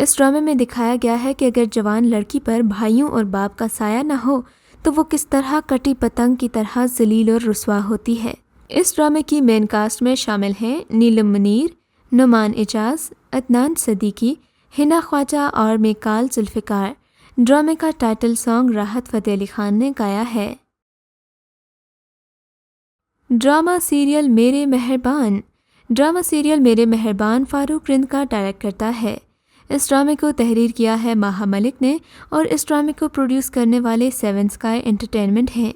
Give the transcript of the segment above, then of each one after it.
اس ڈرامے میں دکھایا گیا ہے کہ اگر جوان لڑکی پر بھائیوں اور باپ کا سایہ نہ ہو تو وہ کس طرح کٹی پتنگ کی طرح ذلیل اور رسوا ہوتی ہے۔ اس ڈرامے کی مین کاسٹ میں شامل ہیں نیلم منیر، نعمان اعجاز، عدنان صدیقی، حنا خواجہ اور میکال ذوالفقار۔ ڈرامے کا ٹائٹل سانگ راحت فتح علی خان نے گایا ہے۔ ڈرامہ سیریل میرے مہربان۔ ڈرامہ سیریل میرے مہربان فاروق رند کا ڈائریکٹ کرتا ہے۔ اس ڈرامے کو تحریر کیا ہے ماہا ملک نے اور اس ڈرامے کو پروڈیوس کرنے والے سیون اسکائی انٹرٹینمنٹ ہیں۔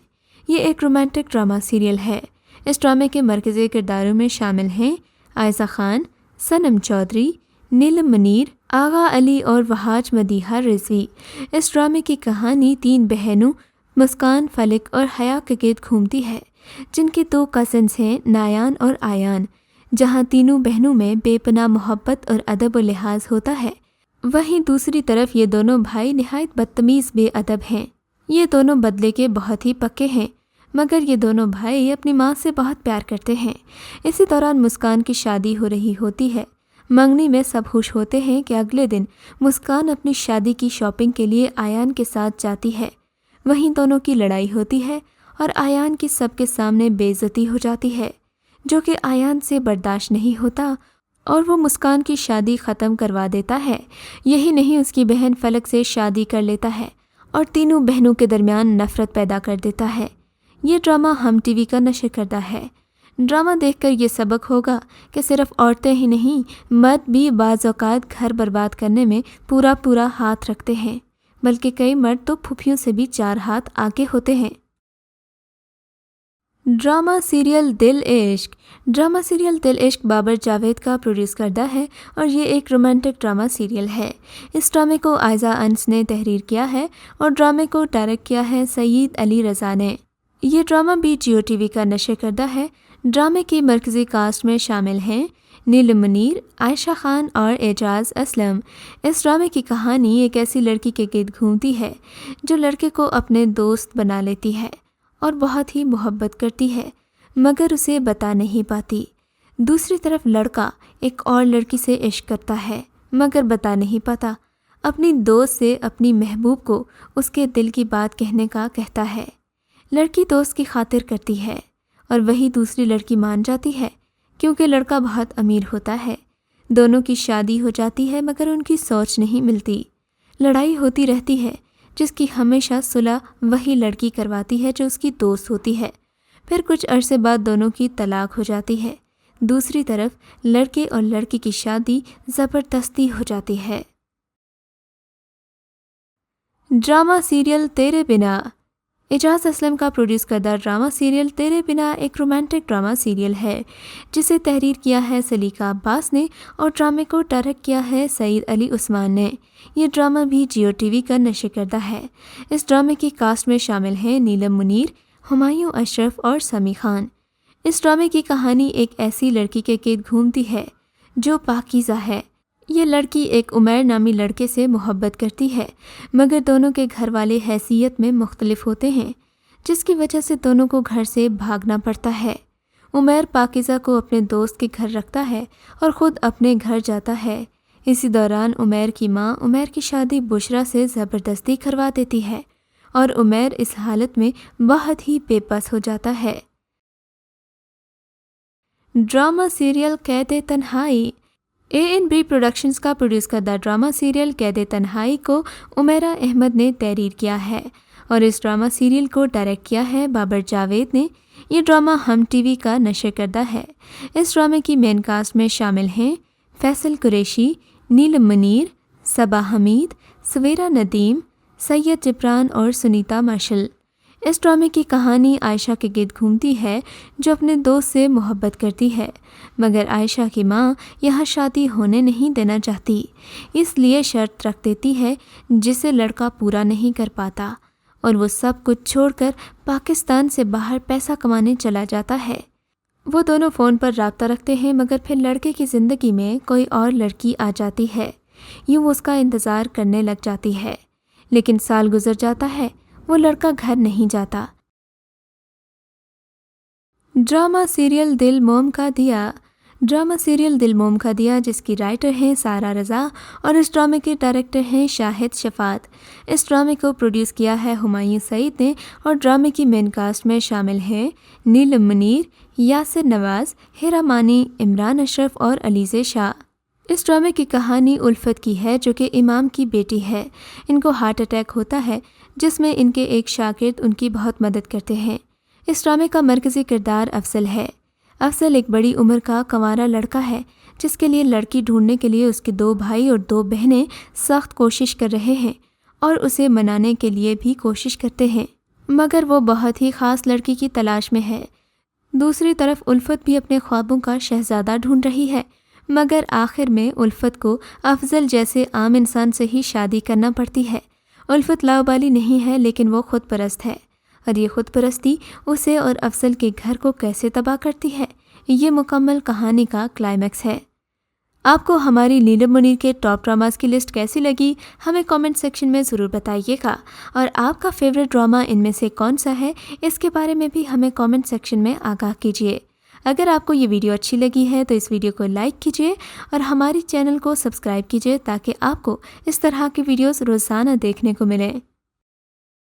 یہ ایک رومانٹک ڈرامہ سیریل ہے۔ اس ڈرامے کے مرکزی کرداروں میں شامل ہیں عائزہ خان، صنم چودھری، نیلم منیر، آغا علی اور وہاج مدیحہ رضوی۔ اس ڈرامے کی کہانی 3 بہنوں مسکان، فلک اور حیا کے گرد گھومتی ہے، جن کے 2 کزنز ہیں نایان اور آیان۔ جہاں تینوں بہنوں میں بے پناہ محبت اور ادب و لحاظ ہوتا ہے، وہیں دوسری طرف یہ دونوں بھائی نہایت بدتمیز بے ادب ہیں۔ یہ دونوں بدلے کے بہت ہی پکے ہیں، مگر یہ دونوں بھائی اپنی ماں سے بہت پیار کرتے ہیں۔ اسی دوران مسکان کی شادی ہو رہی ہوتی ہے۔ منگنی میں سب خوش ہوتے ہیں کہ اگلے دن مسکان اپنی شادی کی شاپنگ کے لیے آیان کے ساتھ جاتی ہے۔ وہیں دونوں کی لڑائی ہوتی ہے اور آیان کی سب کے سامنے بے عزتی ہو جاتی ہے، جو کہ آیان سے برداشت نہیں ہوتا اور وہ مسکان کی شادی ختم کروا دیتا ہے۔ یہی نہیں، اس کی بہن فلک سے شادی کر لیتا ہے اور تینوں بہنوں کے درمیان نفرت پیدا کر دیتا ہے۔ یہ ڈرامہ ہم ٹی وی کا نشر کردہ ہے۔ ڈرامہ دیکھ کر یہ سبق ہوگا کہ صرف عورتیں ہی نہیں، مرد بھی بعض اوقات گھر برباد کرنے میں پورا ہاتھ رکھتے ہیں، بلکہ کئی مرد تو پھوپھیوں سے بھی 4 ہاتھ آگے ہوتے ہیں۔ ڈرامہ سیریل دل عشق۔ ڈرامہ سیریل دل عشق بابر جاوید کا پروڈیوس کردہ ہے اور یہ ایک رومانٹک ڈرامہ سیریل ہے۔ اس ڈرامے کو عائزہ انس نے تحریر کیا ہے اور ڈرامے کو ڈائریکٹ کیا ہے سعید علی رضا نے۔ یہ ڈرامہ بھی جیو ٹی وی کا نشر کردہ ہے۔ ڈرامے کی مرکزی کاسٹ میں شامل ہیں نیلم منیر، عائشہ خان اور اعجاز اسلم۔ اس ڈرامے کی کہانی ایک ایسی لڑکی کے گرد گھومتی ہے جو لڑکے کو اپنے دوست بنا لیتی ہے اور بہت ہی محبت کرتی ہے، مگر اسے بتا نہیں پاتی۔ دوسری طرف لڑکا ایک اور لڑکی سے عشق کرتا ہے، مگر بتا نہیں پاتا۔ اپنی دوست سے اپنی محبوب کو اس کے دل کی بات کہنے کا کہتا ہے۔ لڑکی دوست کی خاطر کرتی ہے اور وہی دوسری لڑکی مان جاتی ہے، کیونکہ لڑکا بہت امیر ہوتا ہے۔ دونوں کی شادی ہو جاتی ہے، مگر ان کی سوچ نہیں ملتی۔ لڑائی ہوتی رہتی ہے، جس کی ہمیشہ صلح وہی لڑکی کرواتی ہے جو اس کی دوست ہوتی ہے۔ پھر کچھ عرصے بعد دونوں کی طلاق ہو جاتی ہے۔ دوسری طرف لڑکے اور لڑکی کی شادی زبردستی ہو جاتی ہے۔ ڈرامہ سیریل تیرے بنا۔ اعجاز اسلم کا پروڈیوس کردہ ڈرامہ سیریل تیرے بنا ایک رومانٹک ڈرامہ سیریل ہے، جسے تحریر کیا ہے سلیقہ عباس نے اور ڈرامے کو ڈائریکٹ کیا ہے سعید علی عثمان نے۔ یہ ڈرامہ بھی جیو ٹی وی کا نشر کردہ ہے۔ اس ڈرامے کی کاسٹ میں شامل ہیں نیلم منیر، ہمایوں اشرف اور سمی خان۔ اس ڈرامے کی کہانی ایک ایسی لڑکی کے گرد گھومتی ہے جو پاکیزہ ہے۔ یہ لڑکی ایک عمیر نامی لڑکے سے محبت کرتی ہے، مگر دونوں کے گھر والے حیثیت میں مختلف ہوتے ہیں، جس کی وجہ سے دونوں کو گھر سے بھاگنا پڑتا ہے۔ عمیر پاکیزہ کو اپنے دوست کے گھر رکھتا ہے اور خود اپنے گھر جاتا ہے۔ اسی دوران عمیر کی ماں عمیر کی شادی بشرا سے زبردستی کروا دیتی ہے اور عمیر اس حالت میں بہت ہی بے بس ہو جاتا ہے۔ ڈرامہ سیریل قید تنہائی۔ A&B پروڈکشنز کا پروڈیوس کردہ ڈرامہ سیریل قید تنہائی کو عمیرہ احمد نے تحریر کیا ہے اور اس ڈرامہ سیریل کو ڈائریکٹ کیا ہے بابر جاوید نے۔ یہ ڈرامہ ہم ٹی وی کا نشر کردہ ہے۔ اس ڈرامے کی مین کاسٹ میں شامل ہیں فیصل قریشی، نیلم منیر، صبا حمید، سویرا ندیم، سید جبران اور سنیتا مارشل۔ اس ڈرامے کی کہانی عائشہ کے گرد گھومتی ہے جو اپنے دوست سے محبت کرتی ہے، مگر عائشہ کی ماں یہاں شادی ہونے نہیں دینا چاہتی، اس لیے شرط رکھ دیتی ہے جسے لڑکا پورا نہیں کر پاتا اور وہ سب کچھ چھوڑ کر پاکستان سے باہر پیسہ کمانے چلا جاتا ہے۔ وہ دونوں فون پر رابطہ رکھتے ہیں، مگر پھر لڑکے کی زندگی میں کوئی اور لڑکی آ جاتی ہے۔ یوں وہ اس کا انتظار کرنے لگ جاتی ہے، لیکن سال گزر جاتا ہے، وہ لڑکا گھر نہیں جاتا۔ ڈرامہ سیریل دل موم کا دیا۔ ڈرامہ سیریل دل موم کا دیا، جس کی رائٹر ہیں سارہ رضا اور اس ڈرامے کے ڈائریکٹر ہیں شاہد شفاعت۔ اس ڈرامے کو پروڈیوس کیا ہے ہمایوں سعید نے اور ڈرامے کی مین کاسٹ میں شامل ہیں نیلم منیر، یاسر نواز، ہیرا مانی، عمران اشرف اور علیزے شاہ۔ اس ڈرامے کی کہانی الفت کی ہے، جو کہ امام کی بیٹی ہے۔ ان کو ہارٹ اٹیک ہوتا ہے، جس میں ان کے ایک شاگرد ان کی بہت مدد کرتے ہیں۔ اس ڈرامے کا مرکزی کردار افضل ہے۔ افضل ایک بڑی عمر کا کنوارا لڑکا ہے، جس کے لیے لڑکی ڈھونڈنے کے لیے اس کے 2 بھائی اور 2 بہنیں سخت کوشش کر رہے ہیں اور اسے منانے کے لیے بھی کوشش کرتے ہیں، مگر وہ بہت ہی خاص لڑکی کی تلاش میں ہے۔ دوسری طرف الفت بھی اپنے خوابوں کا شہزادہ ڈھونڈ رہی ہے، مگر آخر میں الفت کو افضل جیسے عام انسان سے ہی شادی کرنا پڑتی ہے۔ الفت لاؤبالی نہیں ہے، لیکن وہ خود پرست ہے، اور یہ خود پرستی اسے اور افضل کے گھر کو کیسے تباہ کرتی ہے، یہ مکمل کہانی کا کلائمیکس ہے۔ آپ کو ہماری نیلم منیر کے ٹاپ ڈراماز کی لسٹ کیسی لگی، ہمیں کامنٹ سیکشن میں ضرور بتائیے گا، اور آپ کا فیوریٹ ڈرامہ ان میں سے کون سا ہے، اس کے بارے میں بھی ہمیں کامنٹ سیکشن میں آگاہ کیجیے۔ اگر آپ کو یہ ویڈیو اچھی لگی ہے تو اس ویڈیو کو لائک کیجیے اور ہماری چینل کو سبسکرائب کیجیے، تاکہ آپ کو اس طرح کی ویڈیوز روزانہ دیکھنے کو ملیں۔